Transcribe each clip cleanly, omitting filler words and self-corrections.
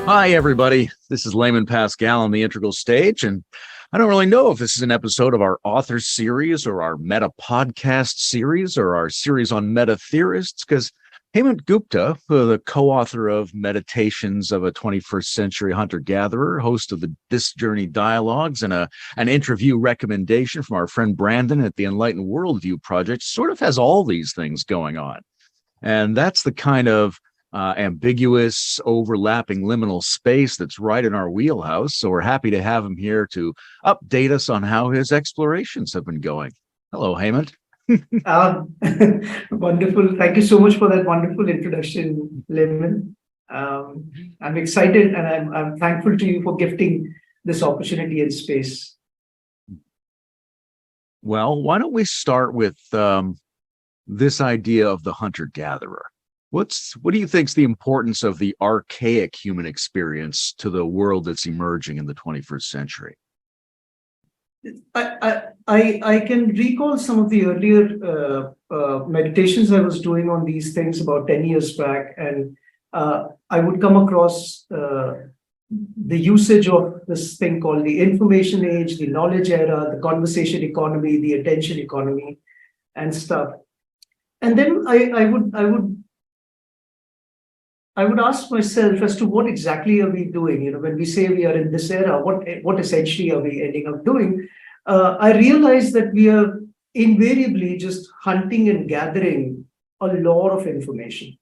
Hi, everybody. This is Layman Pascal on the Integral Stage, and I don't really know if this is an episode of our author series or our meta podcast series or our series on meta theorists, because Hemant Gupta, the co-author of Meditations of a 21st Century Hunter-Gatherer, host of the This Journey Dialogues, and an interview recommendation from our friend Brandon at the Enlightened Worldview Project, sort of has all these things going on. And that's the kind of ambiguous, overlapping liminal space that's right in our wheelhouse. So we're happy to have him here to update us on how his explorations have been going. Hello, Hemant. Wonderful. Thank you so much for that wonderful introduction, Layman. I'm excited and I'm thankful to you for gifting this opportunity and space. Well, why don't we start with this idea of the hunter-gatherer? What do you think is the importance of the archaic human experience to the world that's emerging in the 21st century? I can recall some of the earlier meditations I was doing on these things about 10 years back, and I would come across the usage of this thing called the information age, the knowledge era, the conversation economy, the attention economy, and stuff. And then I would ask myself as to what exactly are we doing? You know, when we say we are in this era, what essentially are we ending up doing? I realized that we are invariably just hunting and gathering a lot of information.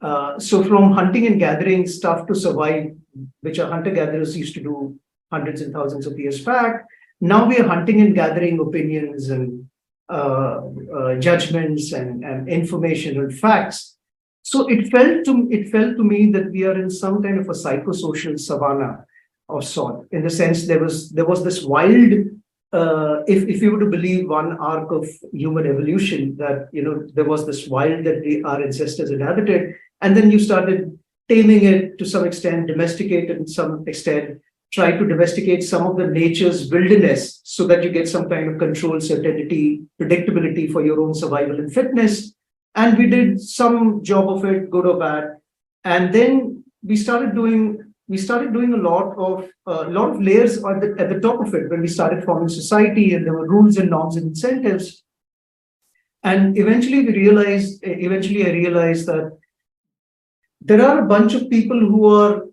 So from hunting and gathering stuff to survive, which our hunter-gatherers used to do hundreds and thousands of years back, now we are hunting and gathering opinions and judgments and information and facts. So it felt to me that we are in some kind of a psychosocial savannah of sort, in the sense there was this wild, if you were to believe one arc of human evolution, that there was this wild that our ancestors inhabited, and then you started taming it to some extent, domesticate it to some extent, try to domesticate some of the nature's wilderness so that you get some kind of control, certainty, predictability for your own survival and fitness. And we did some job of it, good or bad. And then we started doing a lot of layers at the top of it when we started forming society, and there were rules and norms and incentives. And eventually I realized that there are a bunch of people who are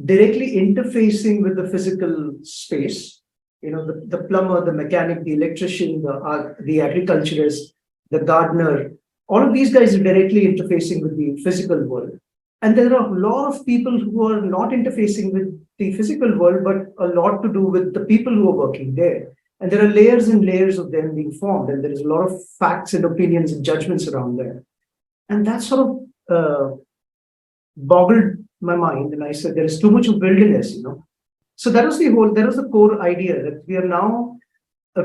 directly interfacing with the physical space. The plumber, the mechanic, the electrician, the agriculturist, the gardener. All of these guys are directly interfacing with the physical world. And there are a lot of people who are not interfacing with the physical world, but a lot to do with the people who are working there. And there are layers and layers of them being formed. And there is a lot of facts and opinions and judgments around there. And that sort of boggled my mind. And I said, there is too much of wilderness, So that was the core idea, that we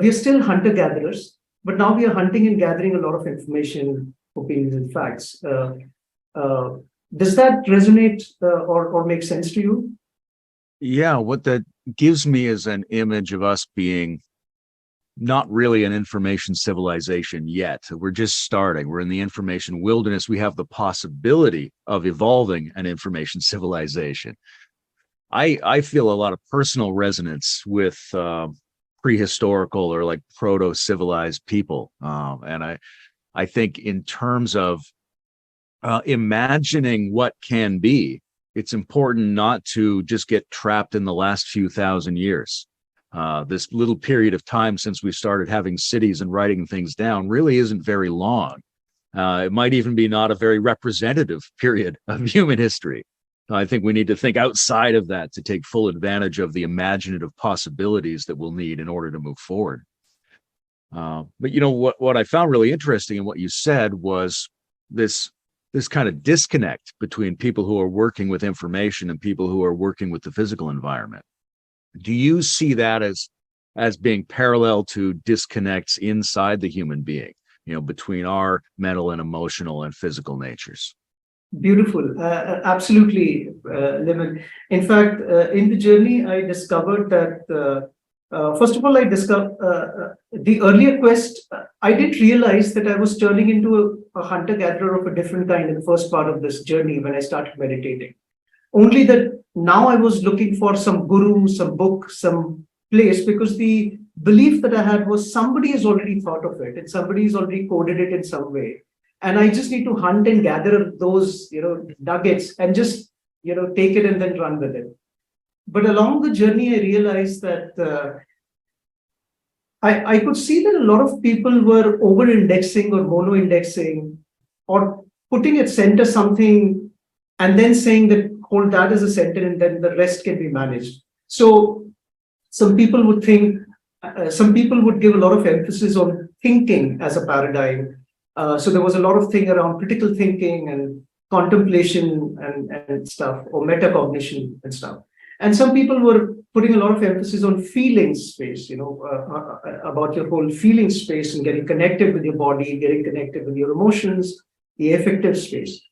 are still hunter-gatherers. But now we are hunting and gathering a lot of information, opinions, and facts. Does that resonate or make sense to you? Yeah, what that gives me is an image of us being not really an information civilization yet. We're just starting. We're in the information wilderness. We have the possibility of evolving an information civilization. I feel a lot of personal resonance with prehistorical or like proto-civilized people. And I think in terms of imagining what can be, it's important not to just get trapped in the last few thousand years. This little period of time since we started having cities and writing things down really isn't very long. It might even be not a very representative period of human history. I think we need to think outside of that to take full advantage of the imaginative possibilities that we'll need in order to move forward. But what I found really interesting in what you said was this kind of disconnect between people who are working with information and people who are working with the physical environment. Do you see that as being parallel to disconnects inside the human being, between our mental and emotional and physical natures? Beautiful. Absolutely, Layman. In fact, in the journey, I discovered that, first of all, I discovered the earlier quest. I did realize that I was turning into a hunter-gatherer of a different kind in the first part of this journey when I started meditating. Only that now I was looking for some guru, some book, some place, because the belief that I had was somebody has already thought of it and somebody has already coded it in some way. And I just need to hunt and gather those, nuggets and just, take it and then run with it. But along the journey, I realized that I could see that a lot of people were over-indexing or mono-indexing or putting at center something and then saying that hold that as a center and then the rest can be managed. So some people would think, some people would give a lot of emphasis on thinking as a paradigm. So there was a lot of thing around critical thinking and contemplation and stuff, or metacognition and stuff. And some people were putting a lot of emphasis on feeling space, about your whole feeling space and getting connected with your body, getting connected with your emotions, the affective space.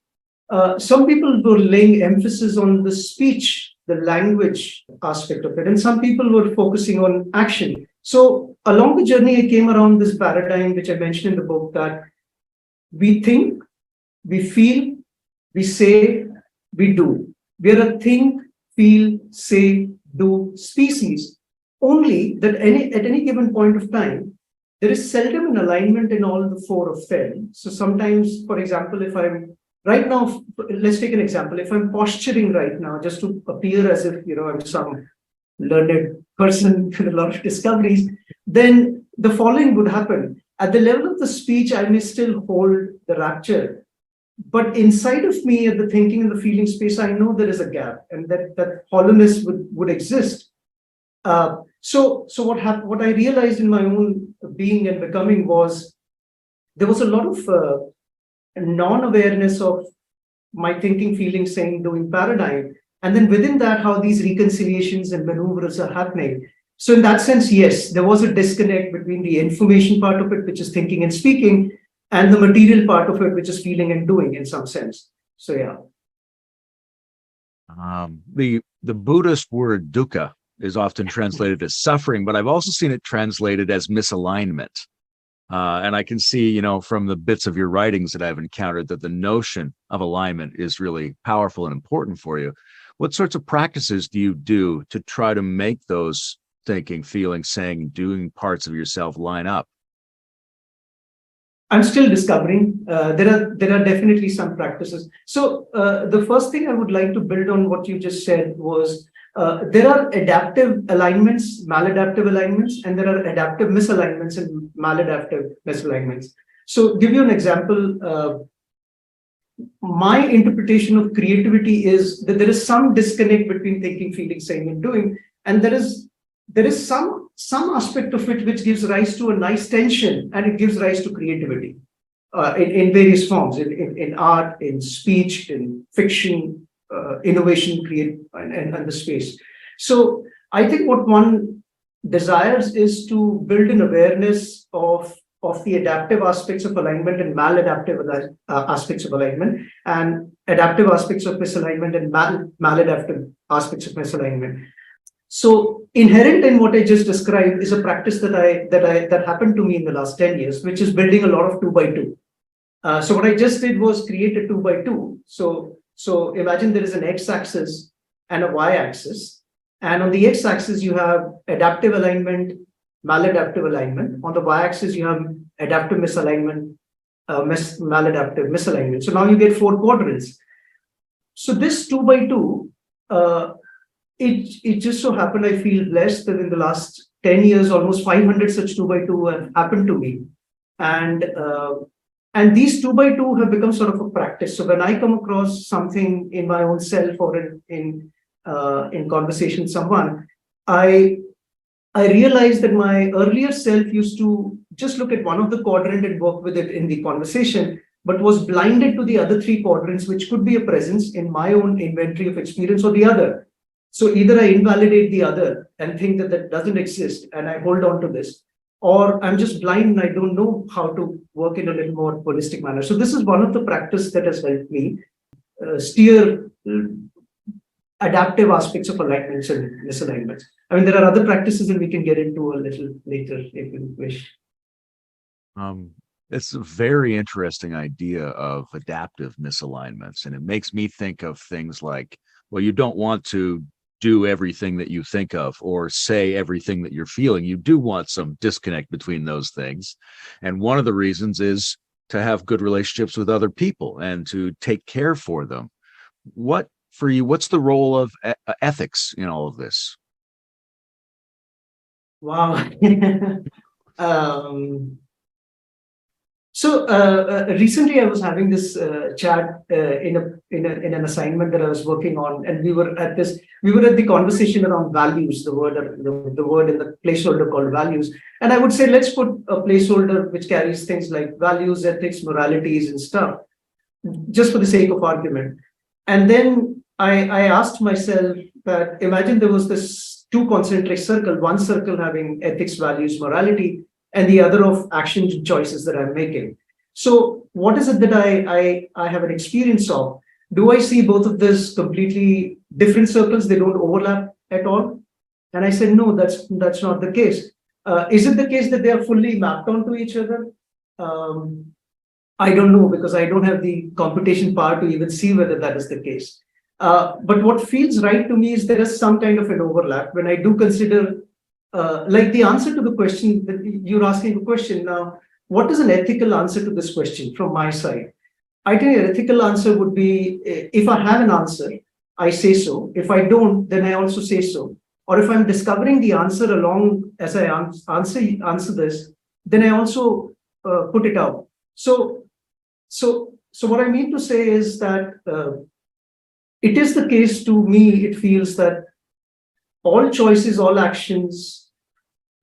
Some people were laying emphasis on the speech, the language aspect of it, and some people were focusing on action. So along the journey, I came around this paradigm, which I mentioned in the book, that we think, we feel, we say, we do. We are a think, feel, say, do species. Only that at any given point of time, there is seldom an alignment in all the four of them. So sometimes, for example, if I'm right now, let's take an example. If I'm posturing right now, just to appear as if I'm some learned person with a lot of discoveries, then the following would happen. At the level of the speech, I may still hold the rapture. But inside of me, at the thinking and the feeling space, I know there is a gap, and that hollowness would exist. So what I realized in my own being and becoming was there was a lot of non-awareness of my thinking, feeling, saying, doing paradigm, and then within that, how these reconciliations and maneuvers are happening. So in that sense, yes, there was a disconnect between the information part of it, which is thinking and speaking, and the material part of it, which is feeling and doing in some sense. So yeah. The Buddhist word dukkha is often translated as suffering, but I've also seen it translated as misalignment. And I can see, from the bits of your writings that I've encountered, that the notion of alignment is really powerful and important for you. What sorts of practices do you do to try to make those thinking, feeling, saying, doing parts of yourself line up? I'm still discovering. There are definitely some practices. So the first thing I would like to build on what you just said was there are adaptive alignments, maladaptive alignments, and there are adaptive misalignments and maladaptive misalignments. So give you an example. My interpretation of creativity is that there is some disconnect between thinking, feeling, saying, and doing, and there is some aspect of it which gives rise to a nice tension, and it gives rise to creativity in various forms, in art, in speech, in fiction, innovation, and the space. So I think what one desires is to build an awareness of the adaptive aspects of alignment and maladaptive aspects of alignment, and adaptive aspects of misalignment and maladaptive aspects of misalignment. So inherent in what I just described is a practice that happened to me in the last 10 years, which is building a lot of 2x2. So what I just did was create a 2x2. So imagine there is an x-axis and a y-axis, and on the x-axis you have adaptive alignment, maladaptive alignment. On the y-axis you have adaptive misalignment, maladaptive misalignment. So now you get 4 quadrants. So this 2x2. It just so happened, I feel blessed that in the last 10 years, almost 500 such 2x2 have happened to me. And these 2x2 have become sort of a practice. So when I come across something in my own self or in conversation with someone, I realize that my earlier self used to just look at one of the quadrant and work with it in the conversation, but was blinded to the other 3 quadrants, which could be a presence in my own inventory of experience or the other. So either I invalidate the other and think that doesn't exist and I hold on to this, or I'm just blind and I don't know how to work in a little more holistic manner. So this is one of the practice that has helped me steer adaptive aspects of alignments and misalignments. I mean, there are other practices that we can get into a little later if you wish. It's a very interesting idea of adaptive misalignments, and it makes me think of things like well, you don't want to do everything that you think of or say everything that you're feeling. You do want some disconnect between those things. And one of the reasons is to have good relationships with other people and to take care for them. What for you, what's the role of ethics in all of this? Wow. um, Recently, I was having this chat in an assignment that I was working on, and we were at the conversation around values, the word in the placeholder called values, and I would say let's put a placeholder which carries things like values, ethics, moralities, and stuff, just for the sake of argument. And then I asked myself that imagine there was this two concentric circle, one circle having ethics, values, morality, and the other of action choices that I'm making. So what is it that I have an experience of? Do I see both of these completely different circles? They don't overlap at all? And I said, no, that's not the case. Is it the case that they are fully mapped onto each other? I don't know, because I don't have the computation power to even see whether that is the case. But what feels right to me is there is some kind of an overlap when I do consider like the answer to the question that you're asking a question now, what is an ethical answer to this question from my side? I think an ethical answer would be, if I have an answer, I say so. If I don't, then I also say so. Or if I'm discovering the answer along as I answer this, then I also put it out. So what I mean to say is that it is the case to me, it feels that all choices, all actions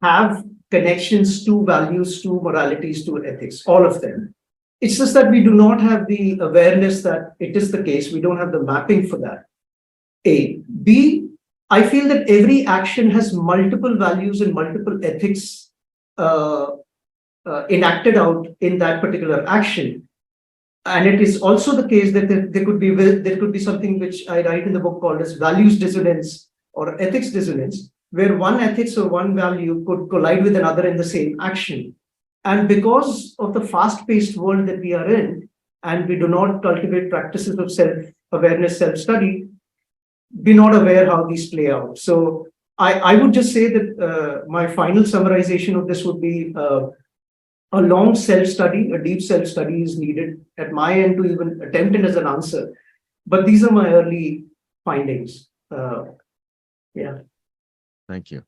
have connections to values, to moralities, to ethics, all of them. It's just that we do not have the awareness that it is the case. We don't have the mapping for that. A. B, I feel that every action has multiple values and multiple ethics enacted out in that particular action. And it is also the case that there could be something which I write in the book called as values dissonance or ethics dissonance, where one ethics or one value could collide with another in the same action. And because of the fast-paced world that we are in, and we do not cultivate practices of self-awareness, self-study, we're not aware how these play out. So I would just say that my final summarization of this would be a long self-study, a deep self-study is needed at my end to even attempt it as an answer. But these are my early findings. Yeah. Thank you.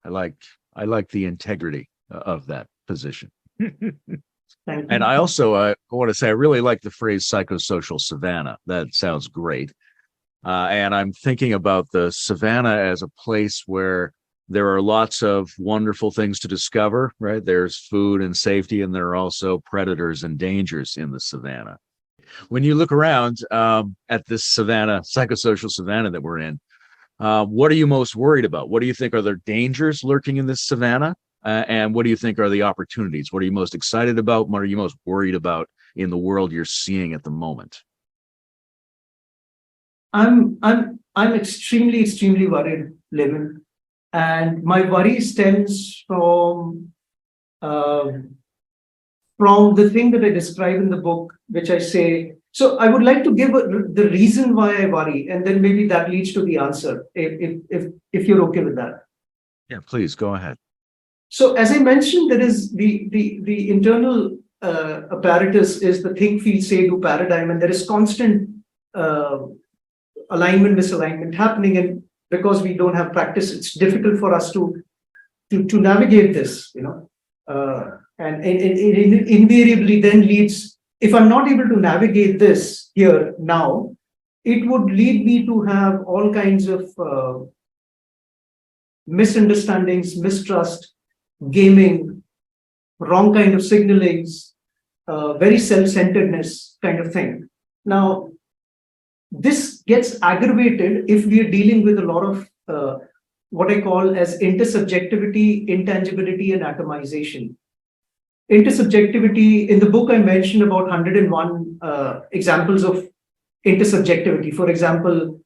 I like the integrity of that position. Thank you. And I also want to say I really like the phrase psychosocial savannah. That sounds great. And I'm thinking about the savannah as a place where there are lots of wonderful things to discover, right? There's food and safety, and there are also predators and dangers in the savannah. When you look around at this savannah, psychosocial savannah that we're in, what are you most worried about? What do you think are there dangers lurking in this savannah? And what do you think are the opportunities? What are you most excited about? What are you most worried about in the world you're seeing at the moment? I'm extremely worried, Layman. And my worry stems from the thing that I describe in the book, which I say. So I would like to give the reason why I worry, and then maybe that leads to the answer, if you're okay with that. Yeah, please go ahead. So as I mentioned, there is the internal apparatus is the think, feel, say, do paradigm, and there is constant alignment, misalignment happening, and because we don't have practice, it's difficult for us to navigate this, and it invariably then leads, if I'm not able to navigate this here now, it would lead me to have all kinds of misunderstandings, mistrust, gaming, wrong kind of signalings, very self-centeredness kind of thing. Now, this gets aggravated if we are dealing with a lot of what I call as intersubjectivity, intangibility, and atomization. Intersubjectivity, in the book I mentioned about 101 examples of intersubjectivity. For example,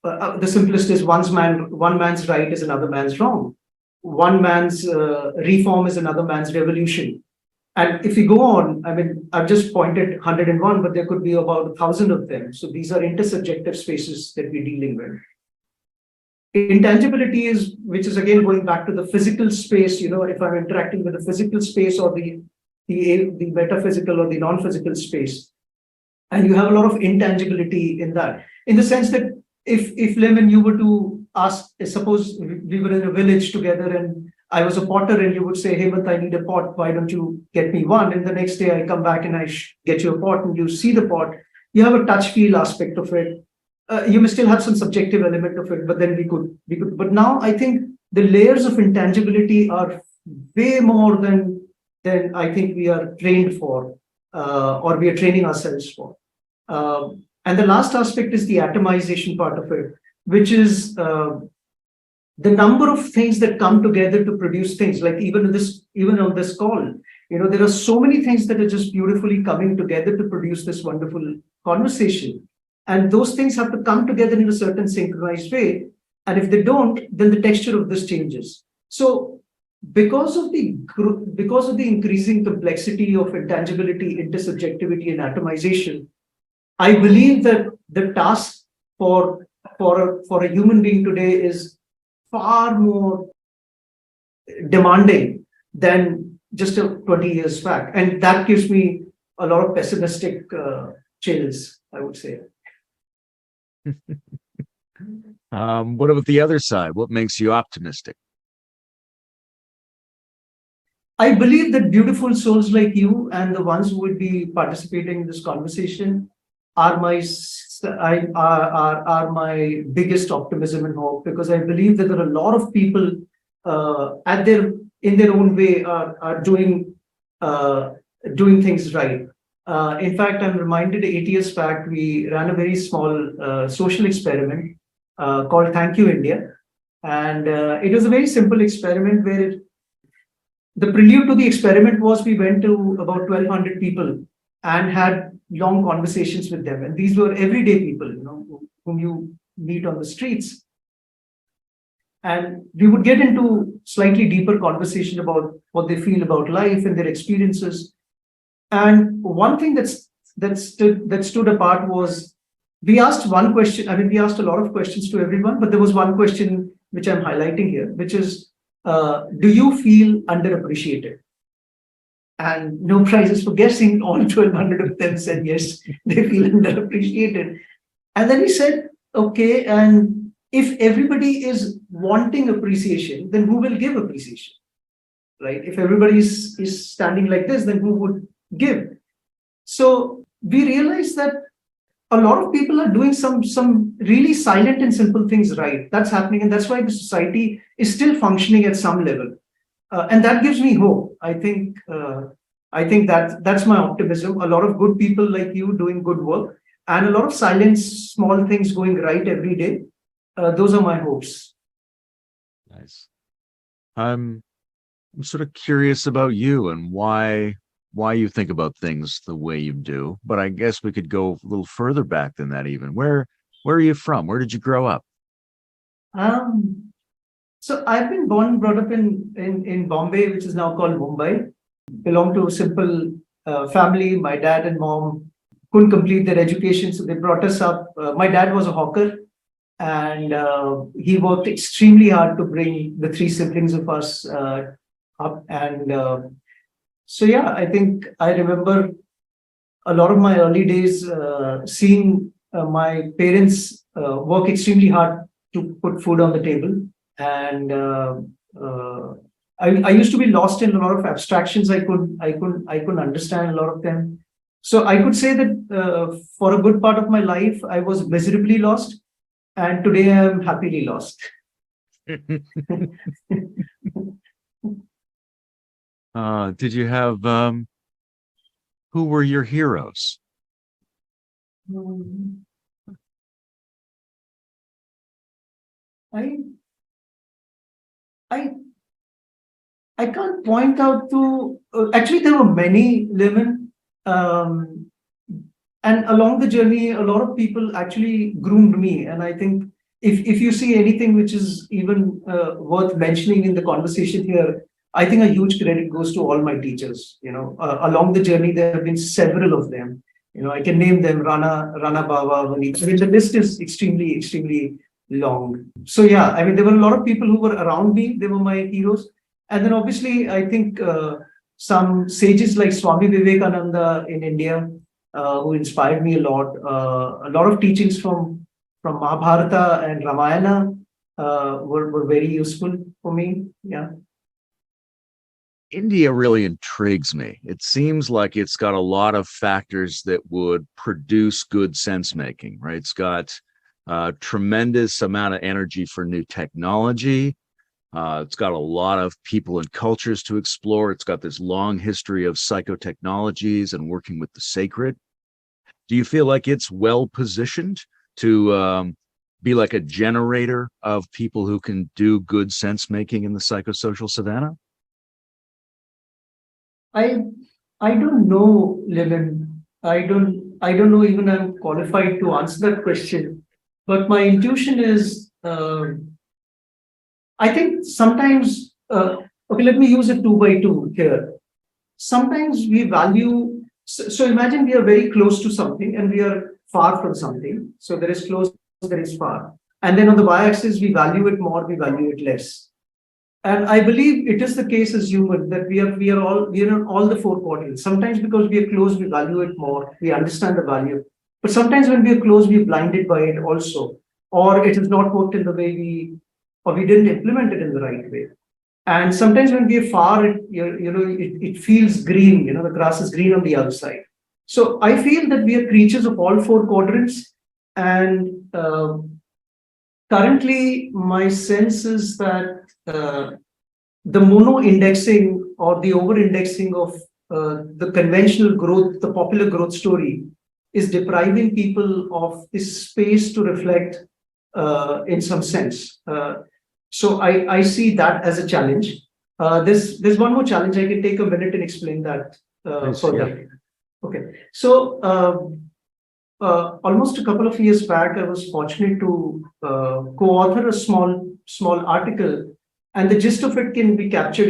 the simplest is one man's right is another man's wrong. One man's reform is another man's revolution. And if we go on, I mean, I've just pointed 101, but there could be about 1,000 of them. So these are intersubjective spaces that we're dealing with. Intangibility is, which is again going back to the physical space, if I'm interacting with the physical space or the metaphysical or the non-physical space. And you have a lot of intangibility in that, in the sense that if Layman, you were to ask, suppose we were in a village together and I was a potter and you would say, Hemant, I need a pot, why don't you get me one? And the next day I come back and I get you a pot and you see the pot, you have a touch feel aspect of it. You may still have some subjective element of it, but then we could, but now I think the layers of intangibility are way more than I think we are trained for, or we are training ourselves for. And the last aspect is the atomization part of it, which is the number of things that come together to produce things. Like even on this call, there are so many things that are just beautifully coming together to produce this wonderful conversation. And those things have to come together in a certain synchronized way. And if they don't, then the texture of this changes. So because of the increasing complexity of intangibility, intersubjectivity, and atomization, I believe that the task for a human being today is far more demanding than just 20 years back. And that gives me a lot of pessimistic chills, I would say. What about the other side? What makes you optimistic? I believe that beautiful souls like you and the ones who would be participating in this conversation are my biggest optimism and hope, because I believe that there are a lot of people in their own way are doing things right. In fact, I'm reminded 8 years back, we ran a very small social experiment called Thank You India. And it was a very simple experiment where the prelude to the experiment was we went to about 1,200 people and had long conversations with them. And these were everyday people, whom you meet on the streets. And we would get into slightly deeper conversation about what they feel about life and their experiences. And one thing that stood apart was we asked one question. I mean, we asked a lot of questions to everyone, but there was one question which I'm highlighting here, which is, do you feel underappreciated? And no prizes for guessing. All 1,200 of them said yes, they feel underappreciated. And then we said, okay, and if everybody is wanting appreciation, then who will give appreciation? Right? If everybody is standing like this, then who would give? So we realized that a lot of people are doing some really silent and simple things right. That's happening, and that's why the society is still functioning at some level, and that gives me hope. I think that's my optimism. A lot of good people like you doing good work, and a lot of silent, small things going right every day. Those are my hopes. Nice. I'm sort of curious about you and why you think about things the way you do, but I guess we could go a little further back than that even. Where are you from? Where did you grow up? So I've been born and brought up in Bombay, which is now called Mumbai. Belong to a simple family. My dad and mom couldn't complete their education, so they brought us up. My dad was a hawker, and he worked extremely hard to bring the three siblings of us up. And so, yeah, I think I remember a lot of my early days seeing my parents work extremely hard to put food on the table. And I used to be lost in a lot of abstractions. I couldn't understand a lot of them. So I could say that for a good part of my life, I was miserably lost. And today I'm happily lost. Did you have, who were your heroes? I can't point out to, actually there were many Layman, and along the journey, a lot of people actually groomed me. And I think if you see anything which is even worth mentioning in the conversation here, I think a huge credit goes to all my teachers. Along the journey, there have been several of them. I can name them: Rana Baba, Vanita. I mean, the list is extremely, extremely long. So yeah, I mean, there were a lot of people who were around me. They were my heroes. And then obviously, I think some sages like Swami Vivekananda in India, who inspired me a lot. A lot of teachings from Mahabharata and Ramayana were very useful for me. Yeah. India really intrigues me. It seems like it's got a lot of factors that would produce good sense making, right? It's got a tremendous amount of energy for new technology. It's got a lot of people and cultures to explore. It's got this long history of psychotechnologies and working with the sacred. Do you feel like it's well positioned to be like a generator of people who can do good sense making in the psychosocial savannah? I I don't know, Layman. I don't know even I'm qualified to answer that question. But my intuition is, I think sometimes, okay, let me use a two by two here. Sometimes we value, so imagine we are very close to something and we are far from something. So there is close, there is far. And then on the y-axis, we value it more, we value it less. And I believe it is the case as human that we are in all the four quadrants. Sometimes because we are close, we value it more, we understand the value. But sometimes when we are close, we are blinded by it also, or it has not worked in the way or we didn't implement it in the right way. And sometimes when we are far, it feels green. The grass is green on the other side. So I feel that we are creatures of all four quadrants, and currently my sense is that the mono-indexing or the over-indexing of the conventional growth, the popular growth story, is depriving people of this space to reflect in some sense. So I see that as a challenge. There's one more challenge. I can take a minute and explain that further. Yeah. Okay. So almost a couple of years back, I was fortunate to co-author a small article, and the gist of it can be captured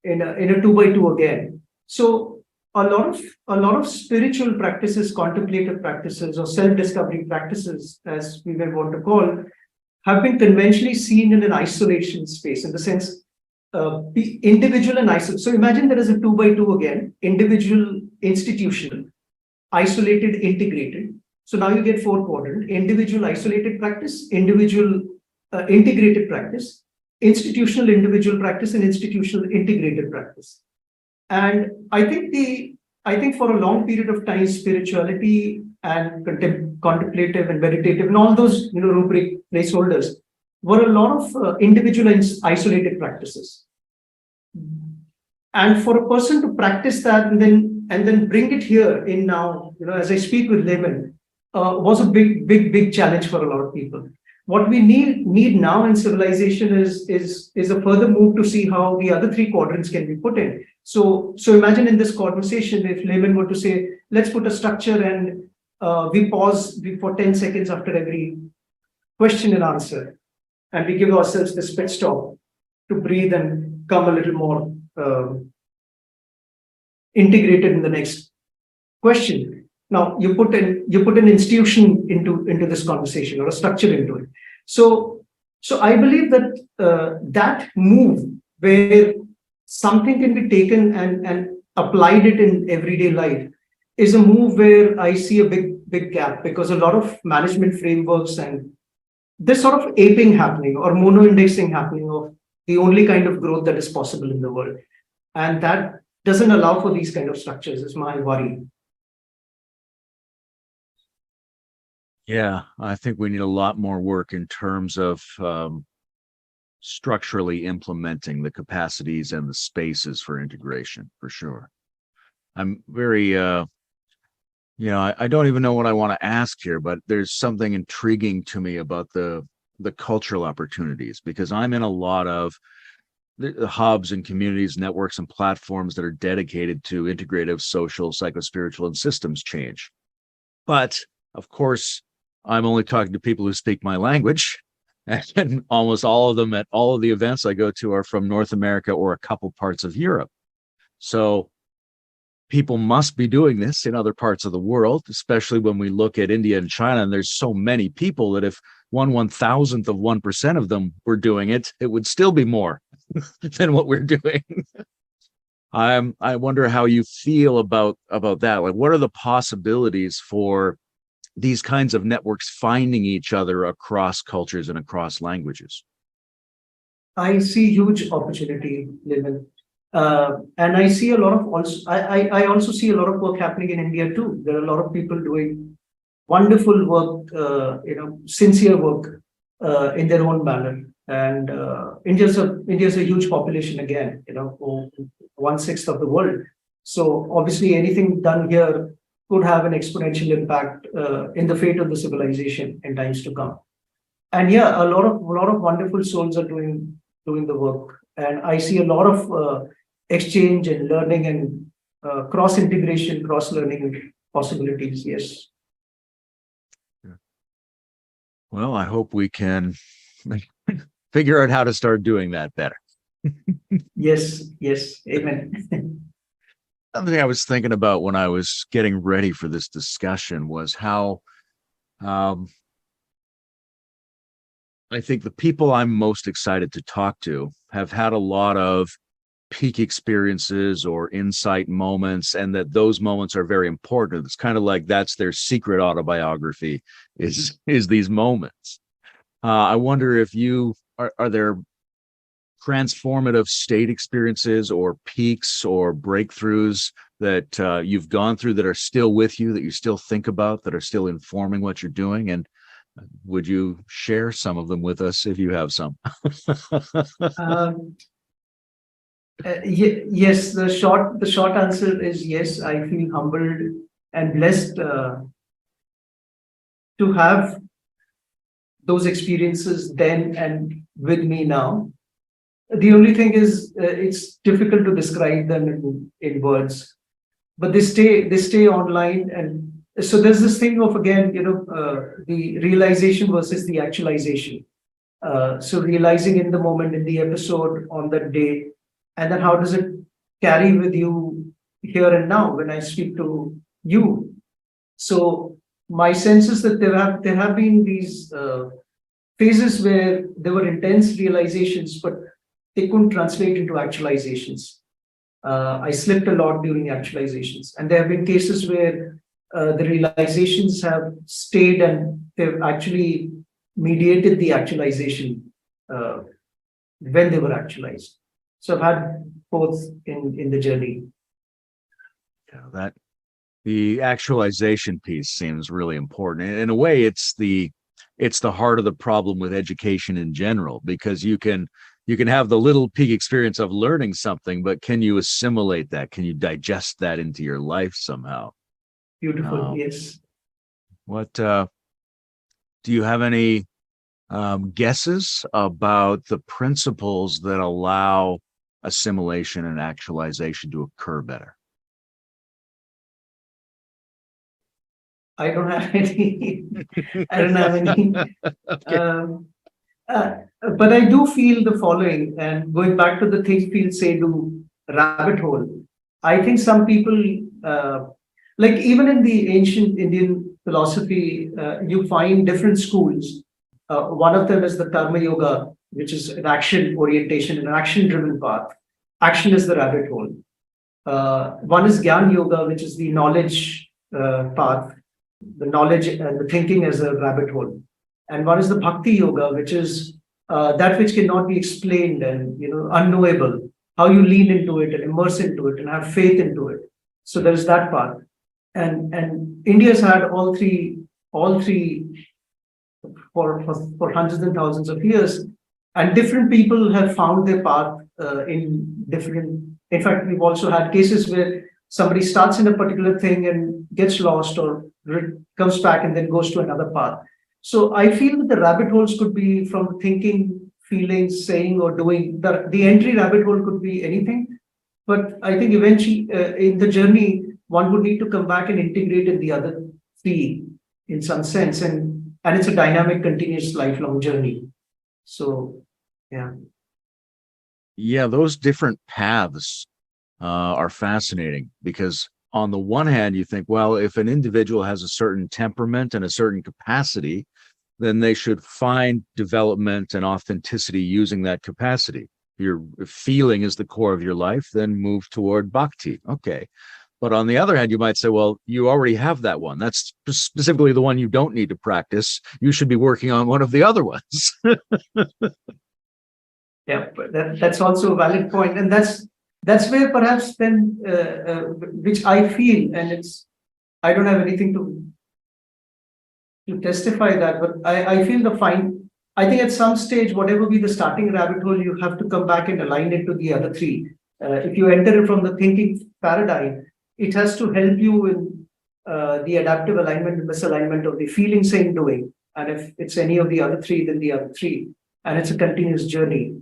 in a two by two again. So a lot of spiritual practices, contemplative practices, or self-discovery practices, as we may want to call, have been conventionally seen in an isolation space, in the sense the individual and isolation. So imagine there is a two by two again: individual, institutional, isolated, integrated. So now you get four quadrant: individual, isolated practice, individual, integrated practice, institutional, individual practice, and institutional, integrated practice. And I think for a long period of time, spirituality and contemplative and meditative and all those rubric placeholders were a lot of individual and isolated practices. And for a person to practice that and then bring it here in now, as I speak with Layman, was a big challenge for a lot of people. What we need now in civilization is a further move to see how the other three quadrants can be put in. So imagine in this conversation, if Layman were to say, let's put a structure, and we pause for 10 seconds after every question and answer, and we give ourselves this pit stop to breathe and come a little more integrated in the next question. Now you put an institution into this conversation, or a structure into it. So I believe that that move where something can be taken and applied it in everyday life is a move where I see a big gap, because a lot of management frameworks and this sort of aping happening, or mono-indexing happening, of the only kind of growth that is possible in the world, and that doesn't allow for these kind of structures, is my worry. Yeah, I think we need a lot more work in terms of structurally implementing the capacities and the spaces for integration, for sure. I'm very, I don't even know what I want to ask here, but there's something intriguing to me about the cultural opportunities, because I'm in a lot of the hubs and communities, networks, and platforms that are dedicated to integrative social, psychospiritual, and systems change. But of course, I'm only talking to people who speak my language, And almost all of them at all of the events I go to are from North America or a couple parts of Europe. So people must be doing this in other parts of the world, especially when we look at India and China. And there's so many people that if 1/1000th of 1% of them were doing it, it would still be more than what we're doing. I wonder how you feel about that. Like, what are the possibilities for these kinds of networks finding each other across cultures and across languages? I see huge opportunity, Layman. And I see a lot of also, I also see a lot of work happening in India too. There are a lot of people doing wonderful work, sincere work in their own manner. And India's a huge population again, 1/6 of the world. So obviously anything done here could have an exponential impact in the fate of the civilization in times to come. And yeah, a lot of wonderful souls are doing the work, and I see a lot of exchange and learning and cross integration, cross learning possibilities. Yes. Well, I hope we can figure out how to start doing that better. Yes. Amen. Another thing I was thinking about when I was getting ready for this discussion was how I think the people I'm most excited to talk to have had a lot of peak experiences or insight moments, and that those moments are very important. It's kind of like that's their secret autobiography is these moments. I wonder if you are there transformative state experiences or peaks or breakthroughs that you've gone through that are still with you, that you still think about, that are still informing what you're doing? And would you share some of them with us if you have some? Yes, the short answer is yes. I feel humbled and blessed to have those experiences then and with me now. The only thing is it's difficult to describe them in words, but they stay online. And so there's this thing of, again, the realization versus the actualization. So realizing in the moment, in the episode, on that day, and then how does it carry with you here and now when I speak to you? So my sense is that there have been these phases where there were intense realizations, but they couldn't translate into actualizations. I slipped a lot during actualizations, and there have been cases where the realizations have stayed and they've actually mediated the actualization when they were actualized. So I've had both in the journey. Yeah, that the actualization piece seems really important. In a way, it's the heart of the problem with education in general, because you can have the little peak experience of learning something, but can you assimilate that? Can you digest that into your life somehow? Beautiful. Yes. What do you have any guesses about the principles that allow assimilation and actualization to occur better? I don't have any. I don't have any. Okay. But I do feel the following, and going back to the think, feel, say, do rabbit hole. I think some people, like even in the ancient Indian philosophy, you find different schools. One of them is the Karma Yoga, which is an action orientation, an action-driven path. Action is the rabbit hole. One is Gyan Yoga, which is the knowledge path, the knowledge and the thinking as a rabbit hole. And one is the Bhakti Yoga, which is that which cannot be explained and unknowable. How you lean into it and immerse into it and have faith into it. So there is that path. And India's had all three for hundreds and thousands of years, and different people have found their path in different. In fact, we've also had cases where somebody starts in a particular thing and gets lost, or comes back and then goes to another path. So I feel that the rabbit holes could be from thinking, feeling, saying, or doing. The entry rabbit hole could be anything, but I think eventually in the journey, one would need to come back and integrate in the other three in some sense, and it's a dynamic, continuous, lifelong journey. So, yeah. Yeah, those different paths are fascinating because on the one hand, you think, well, if an individual has a certain temperament and a certain capacity, then they should find development and authenticity using that capacity. Your feeling is the core of your life, then move toward bhakti. Okay. But on the other hand, you might say, well, you already have that one. That's specifically the one you don't need to practice. You should be working on one of the other ones. Yeah, but that's also a valid point, and that's where perhaps then, which I feel, and I don't have anything to testify that, but I feel I think at some stage, whatever be the starting rabbit hole, you have to come back and align it to the other three. If you enter it from the thinking paradigm, it has to help you in the adaptive alignment and misalignment of the feeling, saying, doing. And if it's any of the other three, then the other three. And it's a continuous journey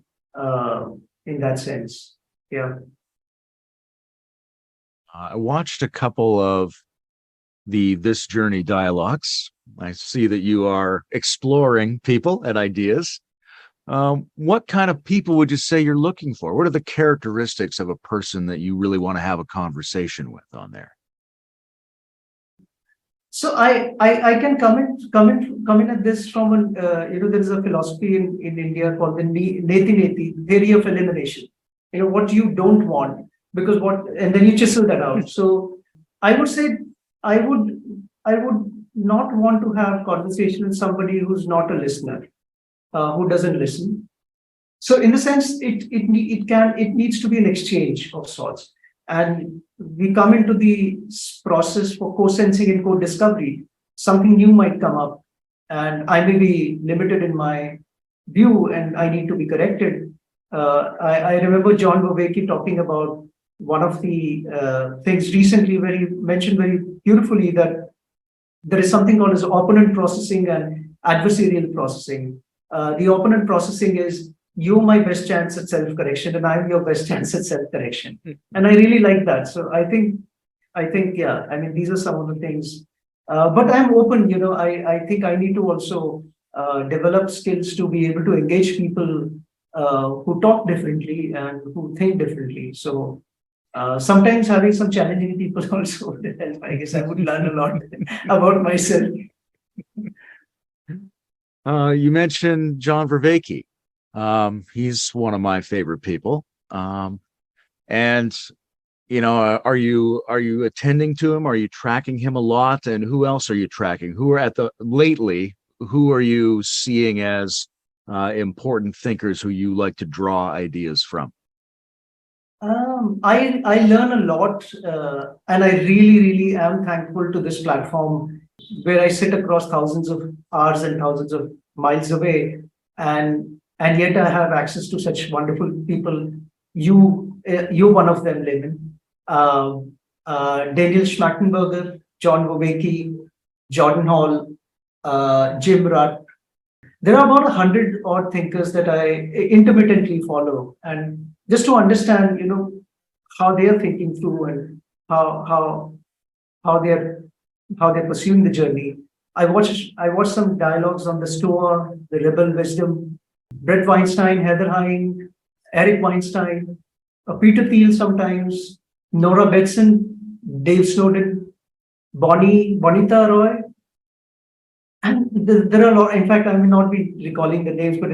in that sense. Yeah. I watched a couple of This Journey dialogues. I see that you are exploring people and ideas. What kind of people would you say you're looking for? What are the characteristics of a person that you really want to have a conversation with on there? So I can come in at this from an there is a philosophy in India called the Neti theory of elimination. What you don't want, because and then you chisel that out. So I would say I would not want to have conversation with somebody who's not a listener, who doesn't listen. So in the sense, it needs to be an exchange of sorts. And we come into the process for co-sensing and co-discovery. Something new might come up, and I may be limited in my view, and I need to be corrected. I remember John Vervaeke talking about one of the things recently where he mentioned very beautifully that there is something called as opponent processing and adversarial processing. The opponent processing is, you're my best chance at self-correction, and I'm your best chance at self-correction. And I really like that. So I think, yeah, I mean, these are some of the things. But I'm open, I think I need to also develop skills to be able to engage people who talk differently and who think differently. So sometimes having some challenging people also would help. I guess I would learn a lot about myself. You mentioned John Vervaeke. He's one of my favorite people. And are you attending to him? Are you tracking him a lot? And who else are you tracking? Who are who are you seeing as important thinkers who you like to draw ideas from? I learn a lot, and I really, really am thankful to this platform where I sit across thousands of hours and thousands of miles away, and yet I have access to such wonderful people. You're one of them, Layman. Daniel Schmachtenberger, John Vervaeke, Jordan Hall, Jim Rutt. There are about 100 odd thinkers that I intermittently follow, and just to understand, how they are thinking through and how they're pursuing the journey. I watched some dialogues on the Stoa, the Rebel Wisdom, Brett Weinstein, Heather Hine, Eric Weinstein, Peter Thiel sometimes, Nora Betson, Dave Snowden, Bonita Roy. And there are a lot. In fact, I may not be recalling the names, but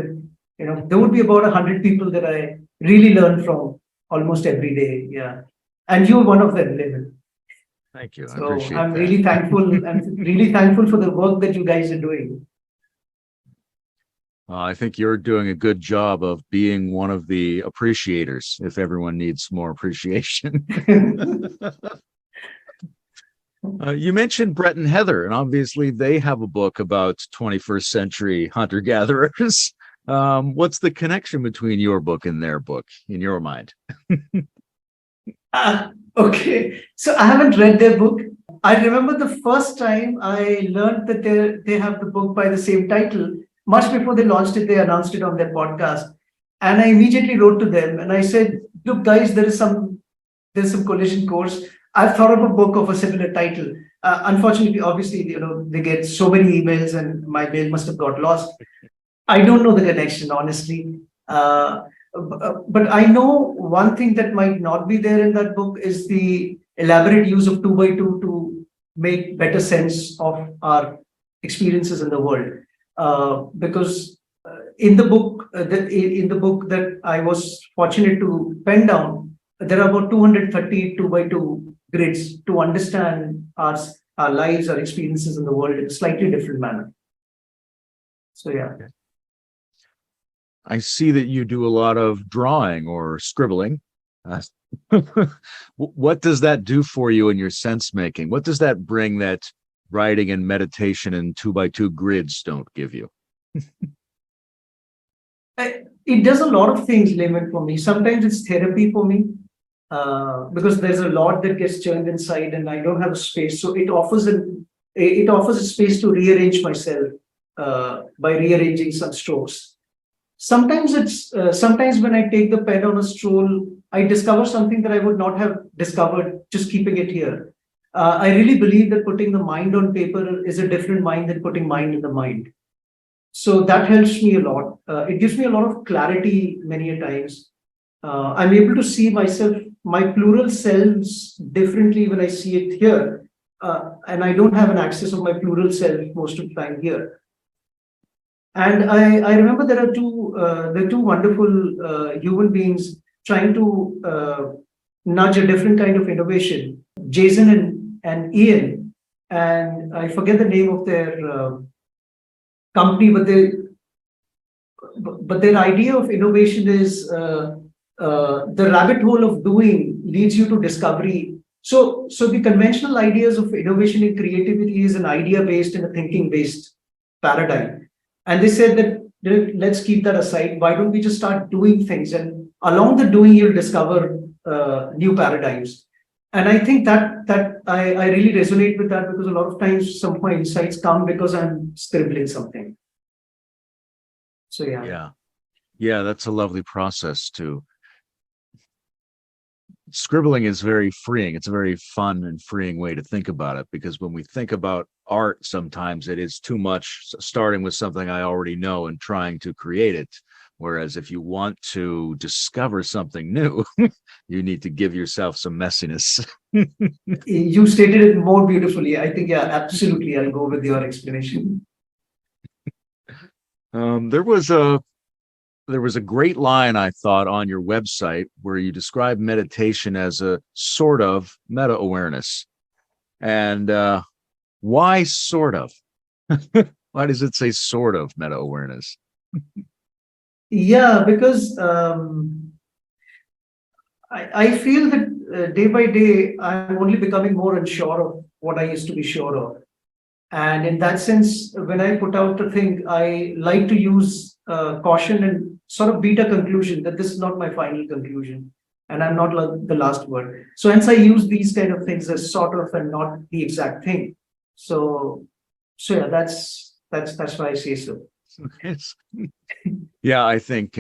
there would be about 100 people that I really learn from almost every day. Yeah, and you're one of them, Layman. Thank you. So I'm really thankful and really thankful for the work that you guys are doing. I think you're doing a good job of being one of the appreciators. If everyone needs more appreciation. You mentioned Brett and Heather, and obviously they have a book about 21st century hunter-gatherers. What's the connection between your book and their book, in your mind? Okay, so I haven't read their book. I remember the first time I learned that they have the book by the same title. Much before they launched it, they announced it on their podcast. And I immediately wrote to them and I said, look, guys, there's some collision course. I've thought of a book of a similar title. Unfortunately, obviously, they get so many emails and my mail must have got lost. I don't know the connection, honestly. But I know one thing that might not be there in that book is the elaborate use of 2 by 2 to make better sense of our experiences in the world. Because in the book, in the book that I was fortunate to pen down, there are about 230 2 by 2 grids to understand our lives, our experiences in the world in a slightly different manner. So yeah. I see that you do a lot of drawing or scribbling. Uh, what does that do for you in your sense making? What does that bring that writing and meditation and 2 by 2 grids don't give you? It does a lot of things, Layman, for me. Sometimes it's therapy for me because there's a lot that gets churned inside, and I don't have a space. So it offers a space to rearrange myself by rearranging some strokes. Sometimes when I take the pen on a stroll, I discover something that I would not have discovered just keeping it here. I really believe that putting the mind on paper is a different mind than putting mind in the mind. So that helps me a lot. It gives me a lot of clarity many a times. I'm able to see myself, my plural selves differently when I see it here. And I don't have an access of my plural self most of the time here. And I remember there are two wonderful human beings trying to nudge a different kind of innovation, Jason and Ian. And I forget the name of their company, but their idea of innovation is the rabbit hole of doing leads you to discovery. So the conventional ideas of innovation and creativity is an idea-based and a thinking-based paradigm. And they said that let's keep that aside. Why don't we just start doing things? And along the doing, you'll discover new paradigms. And I think that I really resonate with that because a lot of times some of my insights come because I'm scribbling something. So yeah. Yeah, that's a lovely process too. Scribbling is very freeing. It's a very fun and freeing way to think about it, because when we think about art, sometimes it is too much starting with something I already know and trying to create it. Whereas if you want to discover something new, you need to give yourself some messiness. You stated it more beautifully. I think, yeah, absolutely. I'll go with your explanation. There was a great line, I thought, on your website where you describe meditation as a sort of meta-awareness. And why sort of? Why does it say sort of meta-awareness? Yeah, because I feel that day by day, I'm only becoming more unsure of what I used to be sure of. And in that sense, when I put out the thing, I like to use caution and sort of beat a conclusion that this is not my final conclusion and I'm not the last word. So hence I use these kind of things as sort of and not the exact thing. So yeah, that's why I say so. Yeah, I think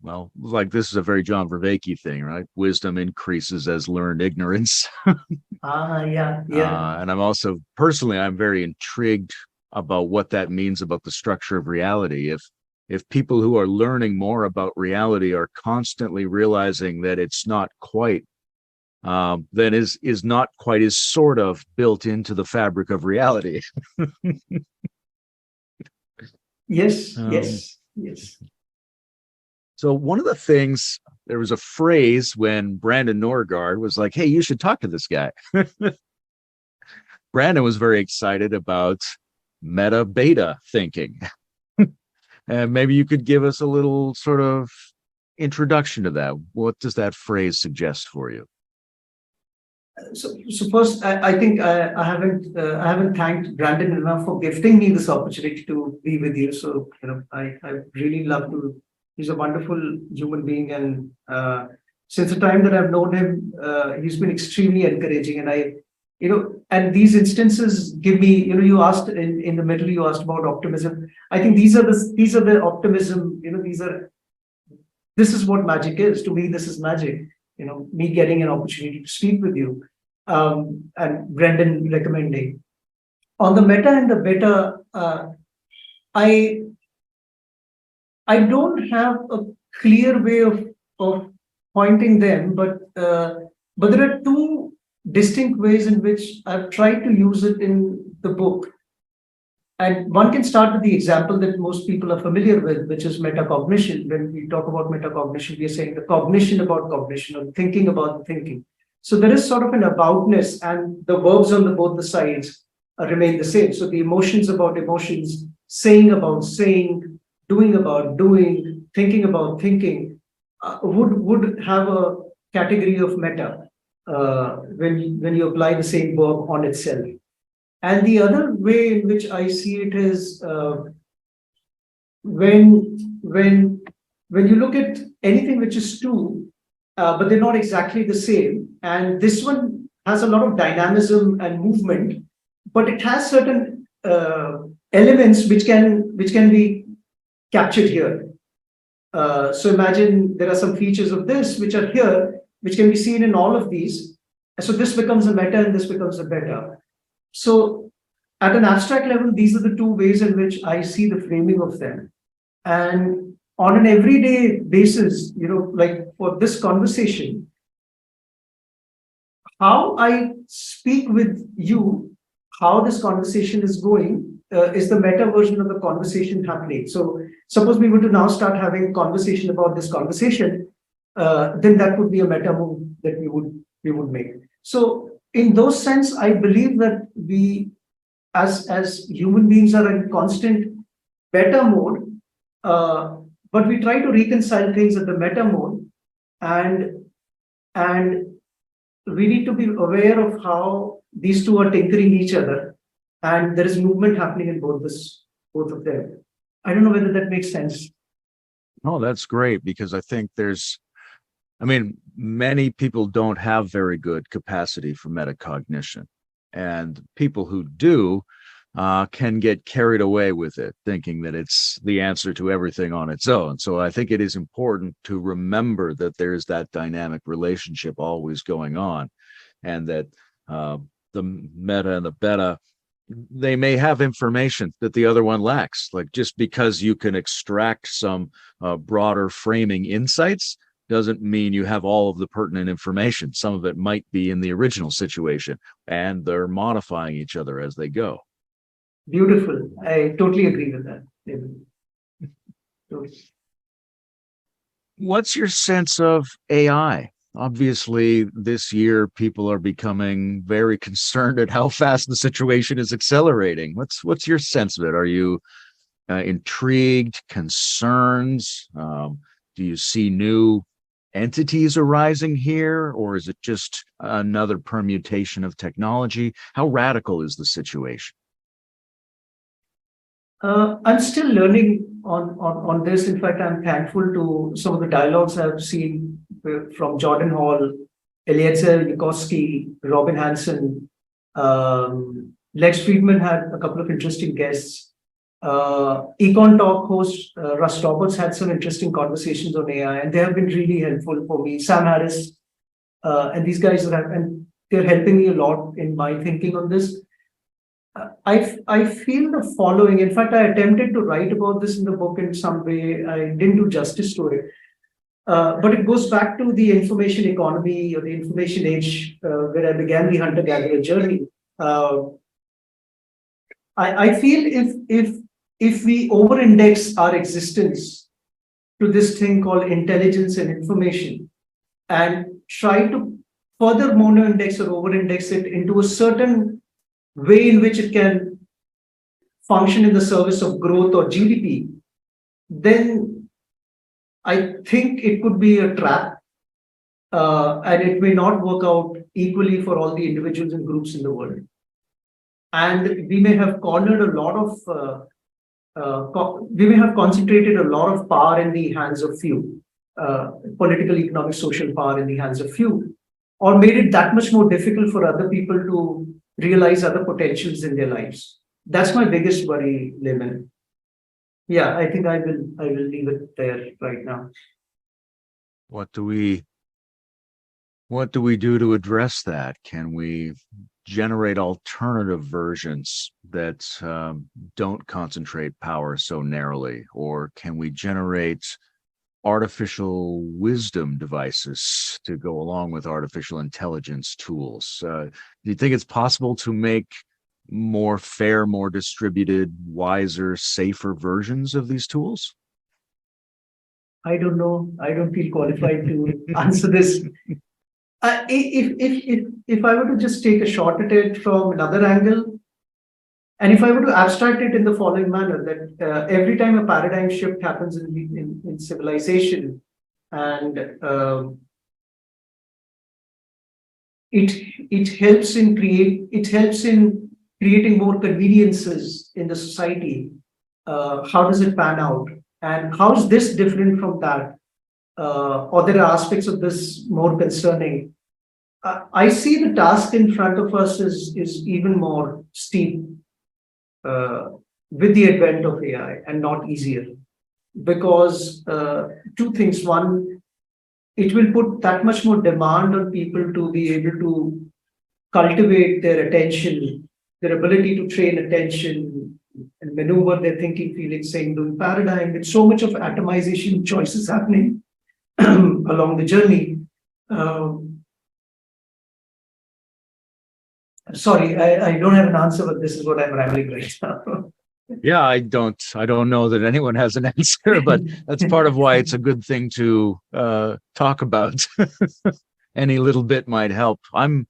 well, like this is a very John Vervaeke thing, right? Wisdom increases as learned ignorance. Yeah. And I'm very intrigued about what that means about the structure of reality. If people who are learning more about reality are constantly realizing that it's not quite, then is not quite is sort of built into the fabric of reality. Yes. So one of the things, there was a phrase when Brandon Norgard was like, hey, you should talk to this guy. Brandon was very excited about meta beta thinking. And maybe you could give us a little sort of introduction to that. What does that phrase suggest for you? So first, I think I haven't thanked Brandon enough for gifting me this opportunity to be with you. So I really love to. He's a wonderful human being, and since the time that I've known him, he's been extremely encouraging. And and these instances give me, you asked in the middle, you asked about optimism. I think these are the optimism. This is what magic is to me. This is magic. Me getting an opportunity to speak with you, and Brendan recommending on the meta and the beta. I I don't have a clear way of pointing them, but there are two distinct ways in which I've tried to use it in the book. And one can start with the example that most people are familiar with, which is metacognition. When we talk about metacognition, we are saying the cognition about cognition, or thinking about the thinking. So there is sort of an aboutness, and the verbs on both the sides remain the same. So the emotions about emotions, saying about saying, doing about doing, thinking about thinking, would have a category of meta when you apply the same verb on itself. And the other way in which I see it is when you look at anything which is two, but they're not exactly the same. And this one has a lot of dynamism and movement, but it has certain elements which can be captured here. So imagine there are some features of this which are here, which can be seen in all of these. So this becomes a meta and this becomes a beta. So at an abstract level, these are the two ways in which I see the framing of them. And on an everyday basis, like for this conversation, how I speak with you, how this conversation is going, is the meta version of the conversation happening. So suppose we were to now start having a conversation about this conversation, then that would be a meta move that we would make. So in those sense, I believe that we, as human beings, are in constant beta mode, but we try to reconcile things at the meta mode, and we need to be aware of how these two are tinkering each other, and there is movement happening in both of them. I don't know whether that makes sense. Oh, that's great, because I think many people don't have very good capacity for metacognition, and people who do can get carried away with it, thinking that it's the answer to everything on its own. So I think it is important to remember that there's that dynamic relationship always going on, and that the meta and the beta, they may have information that the other one lacks. Like, just because you can extract some broader framing insights doesn't mean you have all of the pertinent information. Some of it might be in the original situation, and they're modifying each other as they go. Beautiful. I totally agree with that. What's your sense of AI? Obviously, this year, people are becoming very concerned at how fast the situation is accelerating. What's your sense of it? Are you intrigued, concerned? Do you see new entities arising here, or is it just another permutation of technology? How radical is the situation? I'm still learning on this. In fact, I'm thankful to some of the dialogues I've seen from Jordan Hall, Eliezer Yudkowsky, Robin Hanson. Lex Friedman had a couple of interesting guests. Econ Talk host Russ Roberts had some interesting conversations on AI, and they have been really helpful for me. Sam Harris and these guys and they're helping me a lot in my thinking on this. I feel the following. In fact, I attempted to write about this in the book in some way. I didn't do justice to it. But it goes back to the information economy or the information age, where I began the hunter-gatherer journey. I feel if we over-index our existence to this thing called intelligence and information, and try to further mono-index or over-index it into a certain way in which it can function in the service of growth or GDP, then I think it could be a trap, and it may not work out equally for all the individuals and groups in the world. And we may have cornered a lot of, we may have concentrated a lot of power in the hands of few, political, economic, social power in the hands of few, or made it that much more difficult for other people to realize other potentials in their lives. That's my biggest worry, Layman. Yeah, I think I will leave it there right now. What do we do to address that? Can we generate alternative versions that don't concentrate power so narrowly? Or can we generate artificial wisdom devices to go along with artificial intelligence tools? Do you think it's possible to make more fair, more distributed, wiser, safer versions of these tools? I don't know. I don't feel qualified to answer this. If I were to just take a shot at it from another angle, and if I were to abstract it in the following manner, that every time a paradigm shift happens in civilization, and it helps in creating more conveniences in the society. How does it pan out, and how is this different from that? Or there are aspects of this more concerning. I see the task in front of us is even more steep with the advent of AI, and not easier, because two things. One, it will put that much more demand on people to be able to cultivate their attention, their ability to train attention and maneuver their thinking, feeling, saying, doing paradigm, with so much of atomization choices happening along the journey. Sorry, I don't have an answer, but this is what I'm rambling right now. Yeah, I don't know that anyone has an answer, but that's part of why it's a good thing to talk about. Any little bit might help. I'm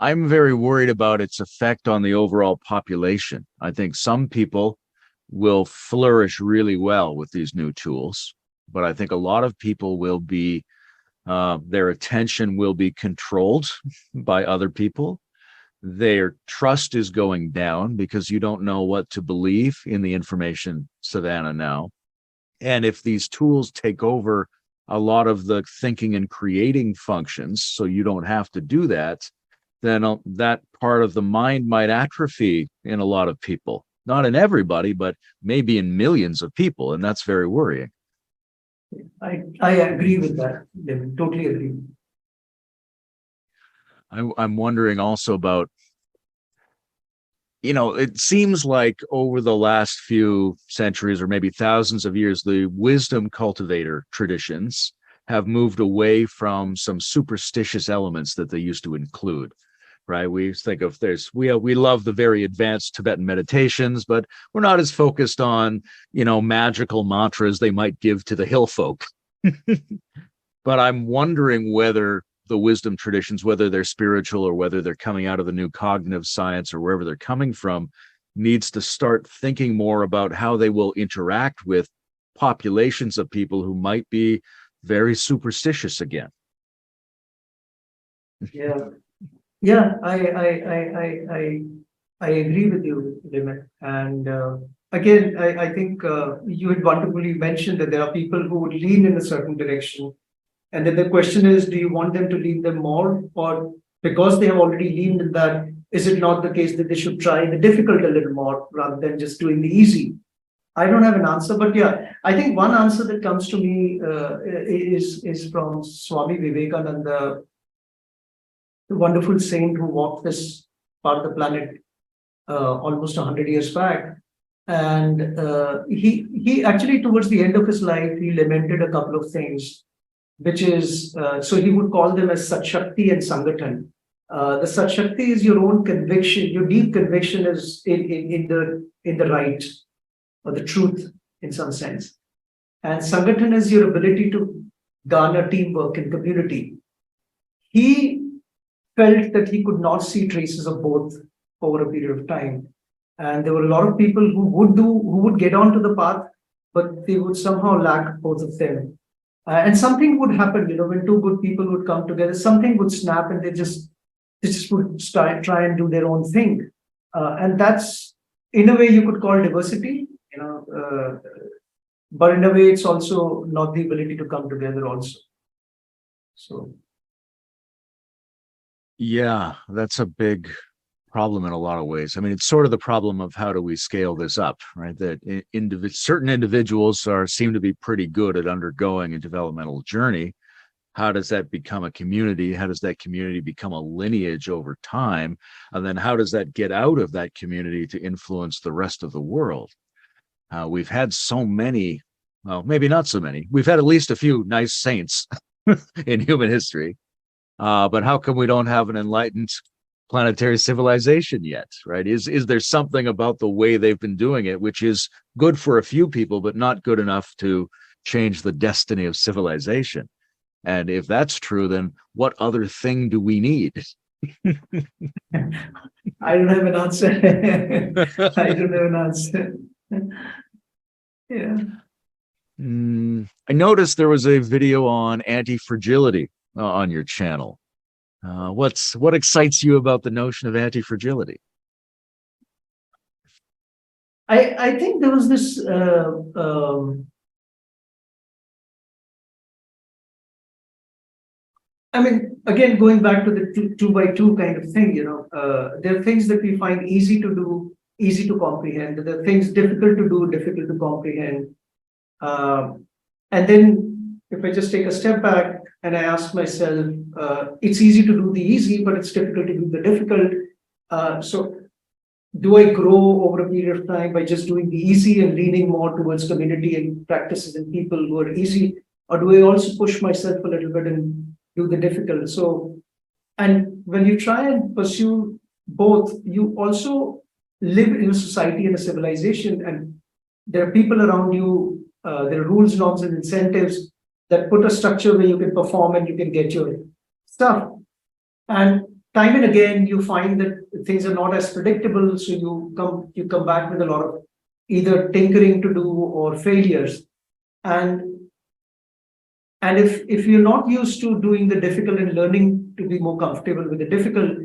very worried about its effect on the overall population. I think some people will flourish really well with these new tools, but I think a lot of people will be their attention will be controlled by other people. Their trust is going down because you don't know what to believe in the information savannah now. And if these tools take over a lot of the thinking and creating functions, so you don't have to do that, then that part of the mind might atrophy in a lot of people. Not in everybody, but maybe in millions of people. And that's very worrying. I agree with that. Totally agree. I'm wondering also about, it seems like over the last few centuries or maybe thousands of years, the wisdom cultivator traditions have moved away from some superstitious elements that they used to include, right? We think of we love the very advanced Tibetan meditations, but we're not as focused on, magical mantras they might give to the hill folk. But I'm wondering whether the wisdom traditions, whether they're spiritual or whether they're coming out of the new cognitive science or wherever they're coming from, needs to start thinking more about how they will interact with populations of people who might be very superstitious again. Yeah, I agree with you, Layman. And again, I think you had wonderfully mentioned that there are people who would lean in a certain direction. And then the question is, do you want them to lean them more? Or because they have already leaned in that, is it not the case that they should try the difficult a little more rather than just doing the easy? I don't have an answer, but yeah, I think one answer that comes to me is from Swami Vivekananda, the wonderful saint who walked this part of the planet almost 100 years back. And he actually, towards the end of his life, he lamented a couple of things, which is, so he would call them as Satshakti and Sangathan. The Satshakti is your own conviction, your deep conviction is in the right, or the truth in some sense. And Sangathan is your ability to garner teamwork and community. He felt that he could not see traces of both over a period of time. And there were a lot of people who would get onto the path, but they would somehow lack both of them. And something would happen, when two good people would come together, something would snap and they just would try and do their own thing. And that's, in a way, you could call diversity, but in a way, it's also not the ability to come together also. So. Yeah, that's a big problem in a lot of ways. I mean, it's sort of the problem of how do we scale this up, right? That certain individuals seem to be pretty good at undergoing a developmental journey, how does that become a community? How does that community become a lineage over time? And then how does that get out of that community to influence the rest of the world? We've had so many, well, maybe not so many. We've had at least a few nice saints in human history. But how come we don't have an enlightened planetary civilization yet, right? Is there something about the way they've been doing it which is good for a few people, but not good enough to change the destiny of civilization? And if that's true, then what other thing do we need? I don't have an answer. I don't have an answer. Yeah. I noticed there was a video on anti-fragility on your channel. What excites you about the notion of anti-fragility? I think there was this I mean, again, going back to the two by two kind of thing, there are things that we find easy to do, easy to comprehend. There are things difficult to do, difficult to comprehend. And then if I just take a step back and I ask myself, it's easy to do the easy, but it's difficult to do the difficult. So do I grow over a period of time by just doing the easy and leaning more towards community and practices and people who are easy? Or do I also push myself a little bit and do the difficult? So, and when you try and pursue both, you also live in a society and a civilization, and there are people around you, there are rules, norms, and incentives that put a structure where you can perform and you can get your stuff. And time and again, you find that things are not as predictable, so you come back with a lot of either tinkering to do or failures. And if you're not used to doing the difficult and learning to be more comfortable with the difficult,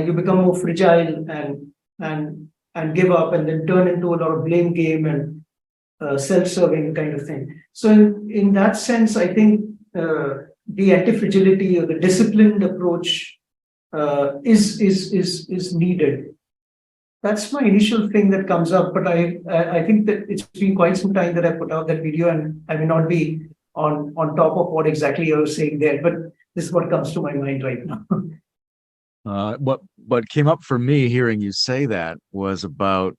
you become more fragile and give up and then turn into a lot of blame game and self-serving kind of thing. So in that sense, I think the anti-fragility or the disciplined approach is needed. That's my initial thing that comes up, but I think that it's been quite some time that I put out that video, and I may not be on top of what exactly I was saying there, but this is what comes to my mind right now. What came up for me hearing you say that was about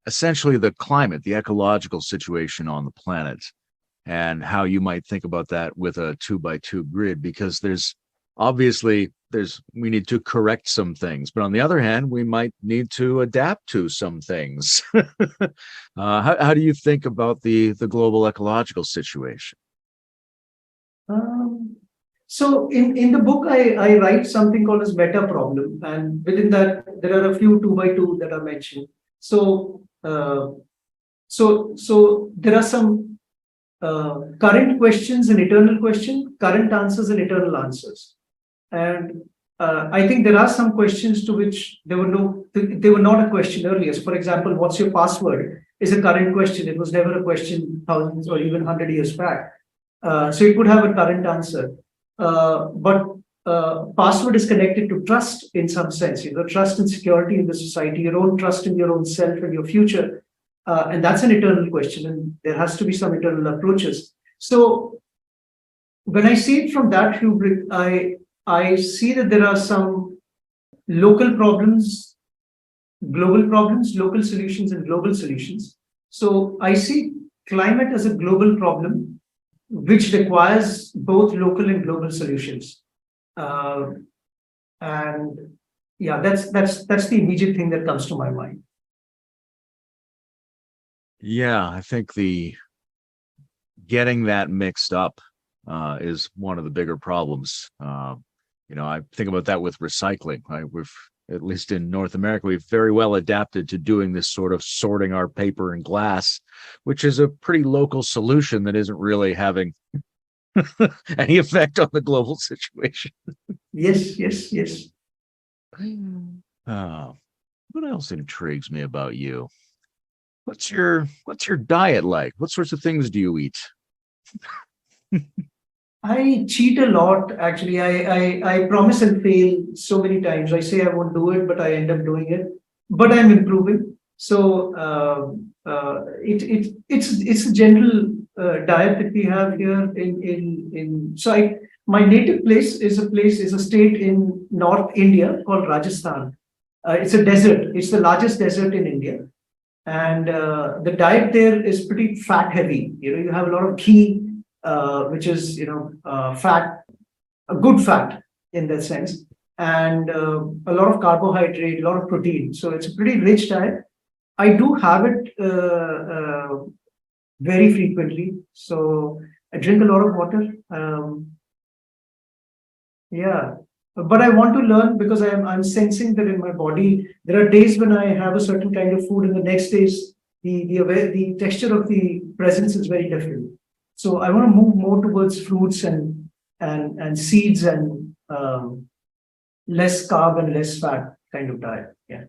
essentially the climate, the ecological situation on the planet, and how you might think about that with a 2x2 grid, because we need to correct some things, but on the other hand, we might need to adapt to some things. How do you think about the global ecological situation? So in the book, I write something called as meta problem, and within that there are a few 2x2 that are mentioned. So there are some current questions and eternal question, current answers and eternal answers. And I think there are some questions to which they were not a question earlier. So for example, what's your password is a current question. It was never a question thousands or even 100 years back. So it could have a current answer. But password is connected to trust in some sense, trust and security in the society, your own trust in your own self and your future. And that's an eternal question, and there has to be some eternal approaches. So when I see it from that rubric, I see that there are some local problems, local solutions, and global solutions. So I see climate as a global problem, which requires both local and global solutions. And yeah, that's the immediate thing that comes to my mind. Yeah, I think getting that mixed up is one of the bigger problems. I think about that with recycling. We've, at least in North America, we've very well adapted to doing this sort of sorting our paper and glass, which is a pretty local solution that isn't really having any effect on the global situation. Yes. What else intrigues me about you? What's your diet like? What sorts of things do you eat? I cheat a lot, actually. I promise and fail so many times. I say I won't do it, but I end up doing it. But I'm improving. So it's a general diet that we have here my native place is a state in North India called Rajasthan. It's a desert. It's the largest desert in India. And the diet there is pretty fat heavy. You have a lot of ghee, which is, fat, a good fat in that sense, and a lot of carbohydrate, a lot of protein. So it's a pretty rich diet. I do have it very frequently. So I drink a lot of water. Yeah, but I want to learn because I'm sensing that in my body there are days when I have a certain kind of food, and the next days the texture of the presence is very different. So I want to move more towards fruits and seeds and less carb and less fat kind of diet. Yeah.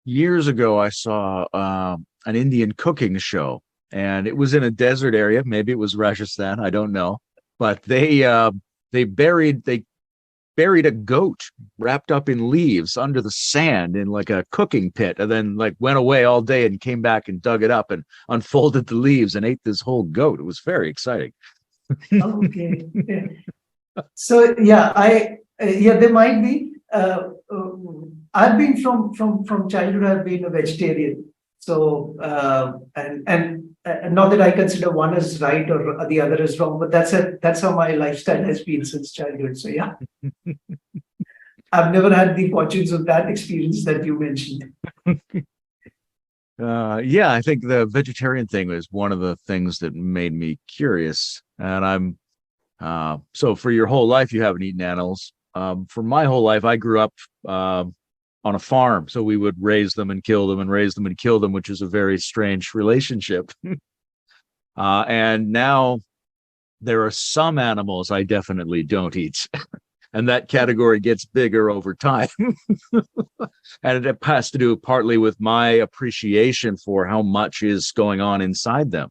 Years ago, I saw an Indian cooking show, and it was in a desert area. Maybe it was Rajasthan. I don't know, but they buried a goat wrapped up in leaves under the sand in like a cooking pit, and then like went away all day and came back and dug it up and unfolded the leaves and ate this whole goat. It was very exciting. Okay. Yeah. So yeah, there might be. I've been from childhood. I've been a vegetarian. So and not that I consider one as right or the other is wrong, but that's how my lifestyle has been since childhood. So yeah, I've never had the fortunes of that experience that you mentioned. Yeah, I think the vegetarian thing was one of the things that made me curious. And so for your whole life, you haven't eaten animals. For my whole life, I grew up on a farm. So we would raise them and kill them and raise them and kill them, which is a very strange relationship. And now there are some animals I definitely don't eat. And that category gets bigger over time. And it has to do partly with my appreciation for how much is going on inside them.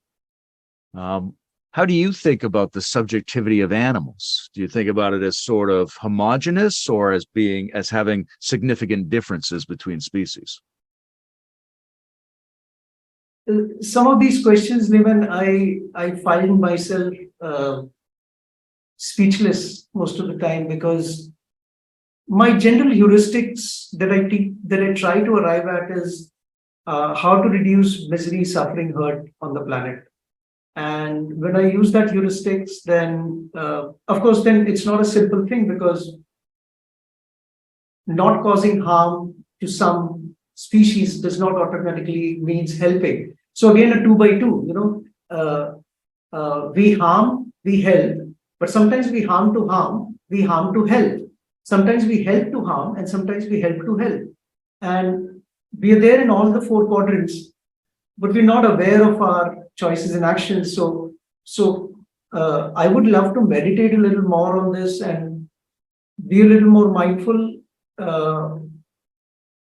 How do you think about the subjectivity of animals? Do you think about it as sort of homogenous or as having significant differences between species? Some of these questions, Layman, I find myself speechless most of the time, because my general heuristics that I try to arrive at is how to reduce misery, suffering, hurt on the planet. And when I use that heuristics, then of course, then it's not a simple thing, because not causing harm to some species does not automatically means helping. So again, a 2 by 2, we harm, we help, but sometimes we harm to harm, we harm to help. Sometimes we help to harm, and sometimes we help to help. And we are there in all the 4 quadrants, but we're not aware of our choices and actions. So I would love to meditate a little more on this and be a little more mindful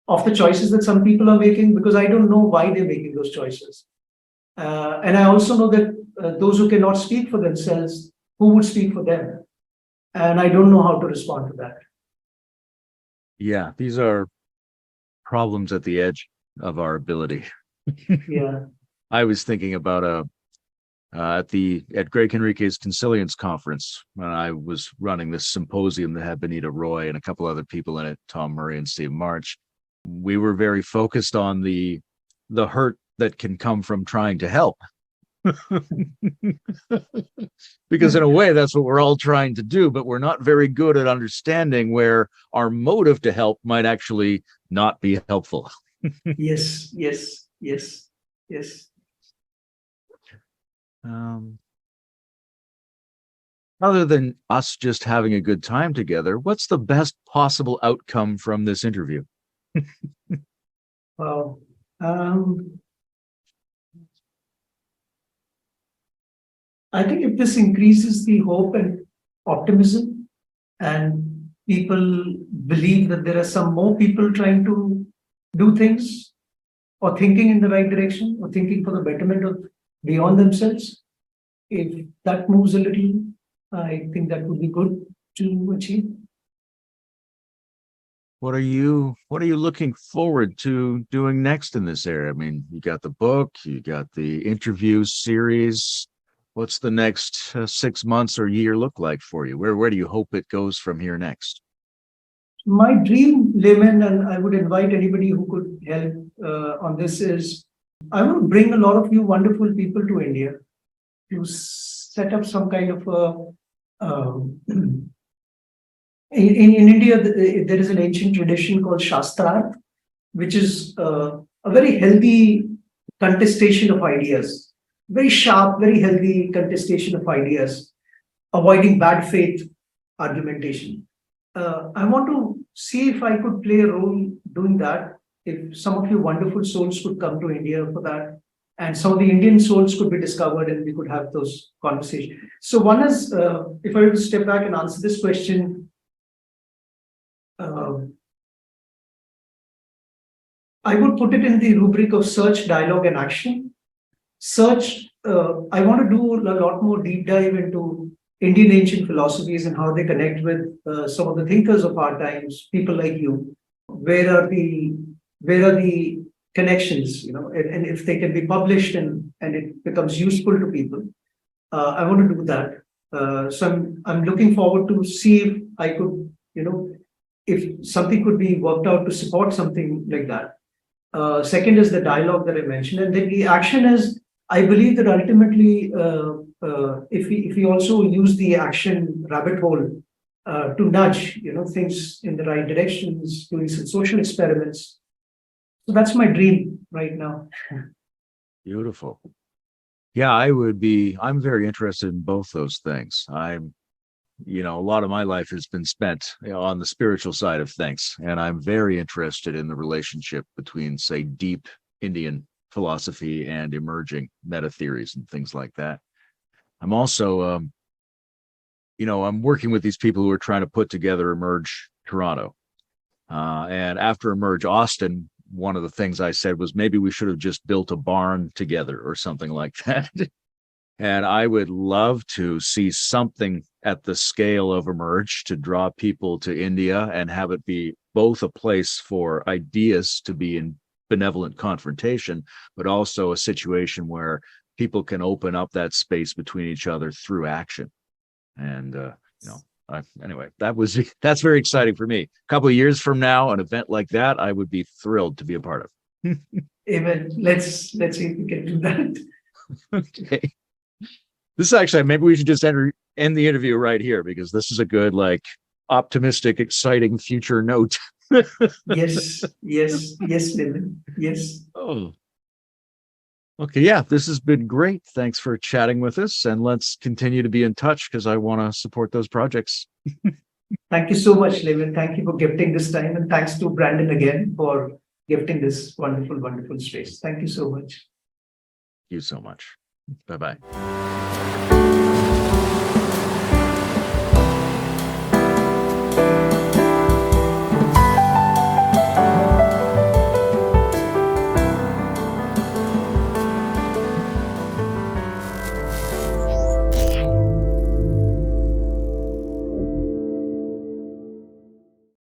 of the choices that some people are making, because I don't know why they're making those choices. And I also know that those who cannot speak for themselves, who would speak for them? And I don't know how to respond to that. Yeah, these are problems at the edge of our ability. Yeah. I was thinking about at Greg Henrique's Consilience conference, when I was running this symposium that had Benita Roy and a couple other people in it, Tom Murray and Steve March. We were very focused on the hurt that can come from trying to help. Because in a way, that's what we're all trying to do, but we're not very good at understanding where our motive to help might actually not be helpful. Yes. Other than us just having a good time together, what's the best possible outcome from this interview? Well, I think if this increases the hope and optimism, and people believe that there are some more people trying to do things or thinking in the right direction or thinking for the betterment of beyond themselves, if that moves a little, I think that would be good to achieve. what are you looking forward to doing next in this area? I mean, you got the book, you got the interview series. What's the next 6 months or year look like for you? Where do you hope it goes from here next? My dream, Layman, and I would invite anybody who could help on this, is I want to bring a lot of you wonderful people to India to set up some kind of a in India, there is an ancient tradition called Shastra, which is a very healthy contestation of ideas, very sharp, very healthy contestation of ideas, avoiding bad faith argumentation. I want to see if I could play a role doing that. If some of you wonderful souls could come to India for that, and some of the Indian souls could be discovered, and we could have those conversations. So one is, if I were to step back and answer this question, I would put it in the rubric of search, dialogue, and action. Search, I want to do a lot more deep dive into Indian ancient philosophies and how they connect with some of the thinkers of our times, people like you. Where are the connections, and if they can be published and it becomes useful to people. I want to do that. So I'm looking forward to see if I could, if something could be worked out to support something like that. Second is the dialogue that I mentioned, and then the action is, I believe that ultimately, if we also use the action rabbit hole to nudge, things in the right directions, doing some social experiments. So that's my dream right now. Beautiful. Yeah, I'm very interested in both those things. A lot of my life has been spent on the spiritual side of things, and I'm very interested in the relationship between, say, deep Indian philosophy and emerging meta theories and things like that. I'm also, I'm working with these people who are trying to put together Emerge Toronto. And after Emerge Austin, one of the things I said was maybe we should have just built a barn together or something like that. And I would love to see something at the scale of Emerge to draw people to India and have it be both a place for ideas to be in benevolent confrontation, but also a situation where people can open up that space between each other through action. And, anyway, that's very exciting for me. A couple of years from now, an event like that, I would be thrilled to be a part of. Amen. Let's see if we can do that. Okay. This is actually, maybe we should just end the interview right here, because this is a good, optimistic, exciting future note. Yes, Layman. Yes. Oh. Okay, yeah, this has been great. Thanks for chatting with us, and let's continue to be in touch because I want to support those projects. Thank you so much, Layman. Thank you for gifting this time, and thanks to Brandon again for gifting this wonderful, wonderful space. Thank you so much. Thank you so much. Bye-bye.